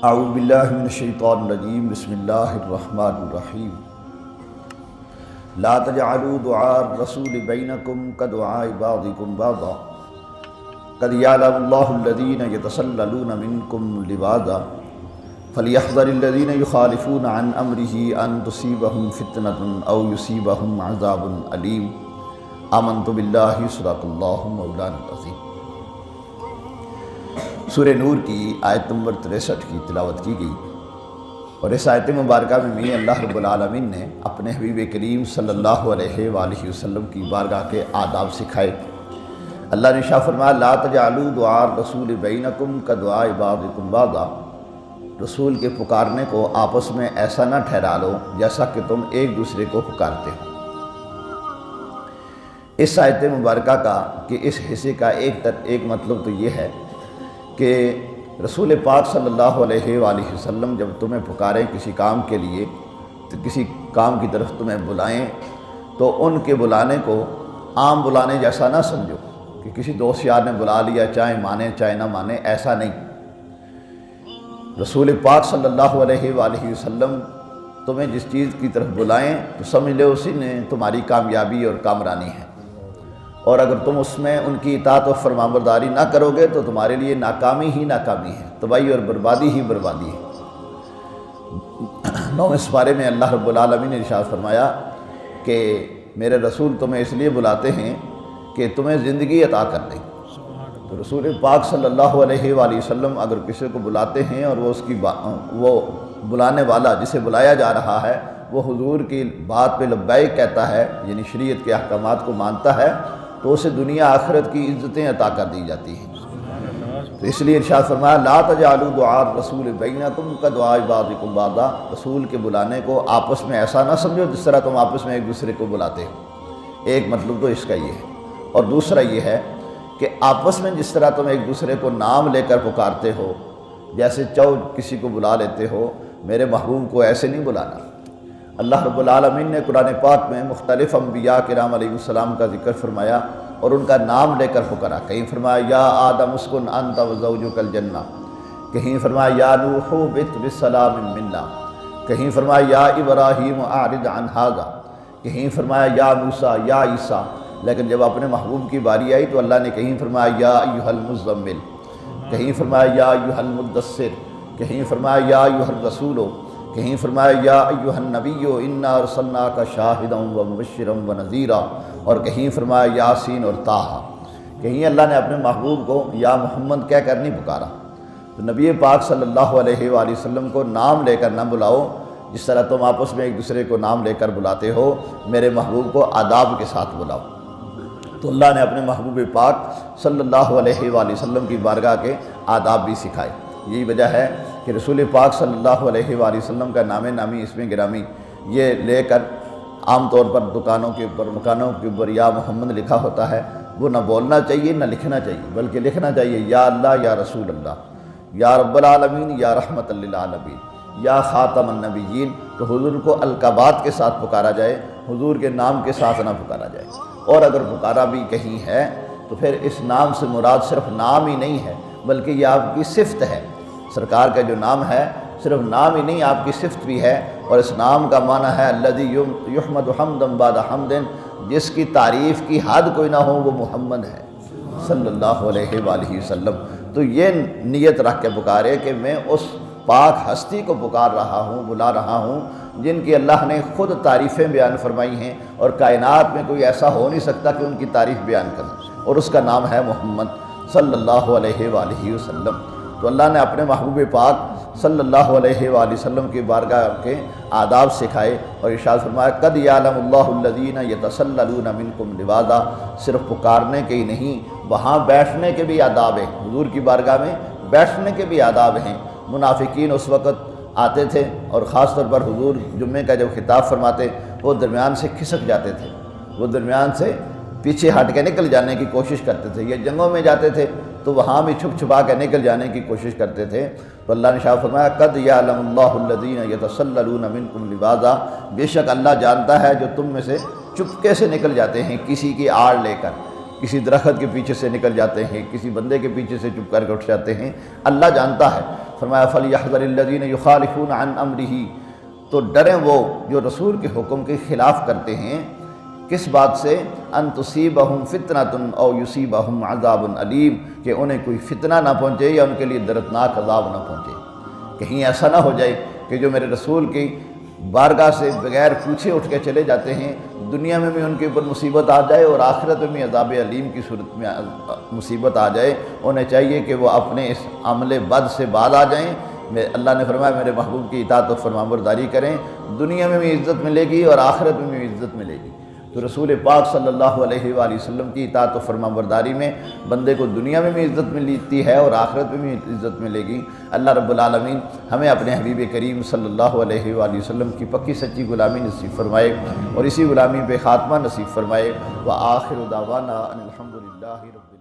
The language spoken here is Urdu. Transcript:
اعوذ باللہ من الشیطان الرجیم بسم اللہ الرحمن الرحیم لا تجعلوا دعاء الرسول بینکم کدعاء بعضکم بعضا قد یعلم اللہ الذین یتسللون منکم لواذا فلیحذر الذین یخالفون عن امرہ ان تصیبہم فتنۃ او یصیبہم عذاب علیم آمنت باللہ صدق اللہ مولانا العظیم۔ سورہ نور کی آیت نمبر 63 کی تلاوت کی گئی، اور اس آیت مبارکہ میں اللہ رب العالمین نے اپنے حبیب کریم صلی اللہ علیہ وآلہ وسلم کی بارگاہ کے آداب سکھائے۔ اللہ نے ارشاد فرمایا لا تجعلوا دعاء الرسول بینکم کدعاء بعضکم بعضا، رسول کے پکارنے کو آپس میں ایسا نہ ٹھہرا لو جیسا کہ تم ایک دوسرے کو پکارتے ہو۔ اس آیت مبارکہ کا کہ اس حصے کا ایک مطلب تو یہ ہے کہ رسول پاک صلی اللہ علیہ وآلہ وسلم جب تمہیں پکاریں کسی کام کے لیے، تو کسی کام کی طرف تمہیں بلائیں تو ان کے بلانے کو عام بلانے جیسا نہ سمجھو کہ کسی دوست یار نے بلا لیا، چاہے مانے چاہے نہ مانے، ایسا نہیں۔ رسول پاک صلی اللہ علیہ وآلہ وسلم تمہیں جس چیز کی طرف بلائیں تو سمجھ لو اسی نے تمہاری کامیابی اور کامرانی ہے، اور اگر تم اس میں ان کی اطاعت و فرمانبرداری نہ کرو گے تو تمہارے لیے ناکامی ہی ناکامی ہے، تباہی اور بربادی ہی بربادی ہے۔ 9ویں سپارے میں اللہ رب العالمین نے ارشاد فرمایا کہ میرے رسول تمہیں اس لیے بلاتے ہیں کہ تمہیں زندگی عطا کر دیں۔ تو رسول پاک صلی اللہ علیہ وآلہ وسلم اگر کسی کو بلاتے ہیں اور وہ بلانے والا جسے بلایا جا رہا ہے وہ حضور کی بات پہ لبیک کہتا ہے، یعنی شریعت کے احکامات کو مانتا ہے، تو اسے دنیا آخرت کی عزتیں عطا کر دی جاتی ہیں۔ تو اس لیے ارشاد فرمایا لا تجعلوا دعاء الرسول بینکم کدعاء بعضکم بعضا، رسول کے بلانے کو آپس میں ایسا نہ سمجھو جس طرح تم آپس میں ایک دوسرے کو بلاتے ہو۔ ایک مطلب تو اس کا یہ ہے، اور دوسرا یہ ہے کہ آپس میں جس طرح تم ایک دوسرے کو نام لے کر پکارتے ہو، جیسے چاہو کسی کو بلا لیتے ہو، میرے محبوب کو ایسے نہیں بلانا۔ اللہ رب العالمین نے قرآن پاک میں مختلف انبیاء کرام علیہ السلام کا ذکر فرمایا اور ان کا نام لے کر پکارا۔ کہیں فرمایا یا آدم اسکن انت وزوجک الجنہ، کہیں فرمایا یا نوح بت بسلام منا، کہیں فرمایا یا ابراہیم اعرض عن ھذا، کہیں فرمایا یا موسیٰ یا عیسیٰ۔ لیکن جب اپنے محبوب کی باری آئی تو اللہ نے کہیں فرمایا یا ایھا المزمل، کہیں فرمایا یا ایھا المدثر، کہیں فرمایا یا ایھا الرسول، کہیں فرمایا یا ایھا النبی انا ارسلناک شاہدا ومبشرا ونذیرا، اور کہیں فرمایا یاسین اور طٰہٰ۔ کہیں اللہ نے اپنے محبوب کو یا محمد کہہ کر نہیں پکارا۔ تو نبی پاک صلی اللہ علیہ وآلہ وسلم کو نام لے کر نہ بلاؤ جس طرح تم آپس میں ایک دوسرے کو نام لے کر بلاتے ہو، میرے محبوب کو آداب کے ساتھ بلاؤ۔ تو اللہ نے اپنے محبوب پاک صلی اللہ علیہ وآلہ وسلم کی بارگاہ کے آداب بھی سکھائے۔ یہی وجہ ہے کہ رسول پاک صلی اللہ علیہ وآلہ وسلم کا نام نامی اسم گرامی یہ لے کر عام طور پر دکانوں کے اوپر مکانوں کے اوپر یا محمد لکھا ہوتا ہے، وہ نہ بولنا چاہیے نہ لکھنا چاہیے، بلکہ لکھنا چاہیے یا اللہ یا رسول اللہ، یا رب العالمین، یا رحمت للعالمین، یا خاتم النبیین۔ تو حضور کو القابات کے ساتھ پکارا جائے، حضور کے نام کے ساتھ نہ پکارا جائے۔ اور اگر پکارا بھی کہیں ہے تو پھر اس نام سے مراد صرف نام ہی نہیں ہے بلکہ یہ آپ کی صفت ہے۔ سرکار کا جو نام ہے صرف نام ہی نہیں، آپ کی صفت بھی ہے، اور اس نام کا معنی ہے الذی یحمد حمدا بعد حمد، جس کی تعریف کی حد کوئی نہ ہو وہ محمد ہے صلی اللہ علیہ وآلہ وسلم۔ تو یہ نیت رکھ کے پکارے کہ میں اس پاک ہستی کو پکار رہا ہوں، بلا رہا ہوں جن کی اللہ نے خود تعریفیں بیان فرمائی ہیں، اور کائنات میں کوئی ایسا ہو نہیں سکتا کہ ان کی تعریف بیان کرے، اور اس کا نام ہے محمد صلی اللہ علیہ وآلہ وسلم۔ تو اللہ نے اپنے محبوب پاک صلی اللہ علیہ وآلہ وسلم کی بارگاہ کے آداب سکھائے اور ارشاد فرمایا قد یعلم اللہ الذین یتسللون منکم لواذا، صرف پکارنے کے ہی نہیں، وہاں بیٹھنے کے بھی آداب ہیں، حضور کی بارگاہ میں بیٹھنے کے بھی آداب ہیں۔ منافقین اس وقت آتے تھے اور خاص طور پر حضور جمعے کا جب خطاب فرماتے وہ درمیان سے کھسک جاتے تھے، وہ درمیان سے پیچھے ہٹ کے نکل جانے کی کوشش کرتے تھے، یا جنگوں میں جاتے تھے تو وہاں بھی چھپ چھپا کے نکل جانے کی کوشش کرتے تھے۔ تو اللہ نے ارشاد فرمایا قد یعلم اللہ الذین یتسللون منکم لواذا، بے شک اللہ جانتا ہے جو تم میں سے چپکے سے نکل جاتے ہیں کسی کی آڑ لے کر، کسی درخت کے پیچھے سے نکل جاتے ہیں، کسی بندے کے پیچھے سے چپ کر کے اٹھ جاتے ہیں، اللہ جانتا ہے۔ فرمایا فَلْيَحْذَرِ الَّذِينَ يُخَالِفُونَ عَنْ أَمْرِهِ، تو ڈریں وہ جو رسول کے حکم کے خلاف کرتے ہیں، کس بات سے؟ ان تصیبہم فتنۃ او یصیبہم عذاب علیم، کہ انہیں کوئی فتنہ نہ پہنچے یا ان کے لیے دردناک عذاب نہ پہنچے۔ کہیں ایسا نہ ہو جائے کہ جو میرے رسول کی بارگاہ سے بغیر پوچھے اٹھ کے چلے جاتے ہیں، دنیا میں بھی ان کے اوپر مصیبت آ جائے اور آخرت میں بھی عذاب علیم کی صورت میں مصیبت آ جائے۔ انہیں چاہیے کہ وہ اپنے اس عمل بد سے باز آ جائیں۔ اللہ نے فرمایا میرے محبوب کی اطاعت و فرمانبرداری کریں، دنیا میں بھی عزت ملے گی اور آخرت میں بھی عزت ملے گی۔ تو رسول پاک صلی اللہ علیہ وآلہ وسلم کی اطاعت و فرمانبرداری میں بندے کو دنیا میں بھی عزت ملتی ہے اور آخرت میں بھی عزت ملے گی۔ اللہ رب العالمین ہمیں اپنے حبیب کریم صلی اللہ علیہ وآلہ وسلم کی پکی سچی غلامی نصیب فرمائے اور اسی غلامی پہ خاتمہ نصیب فرمائے۔ وآخر دعوانا ان الحمد للہ رب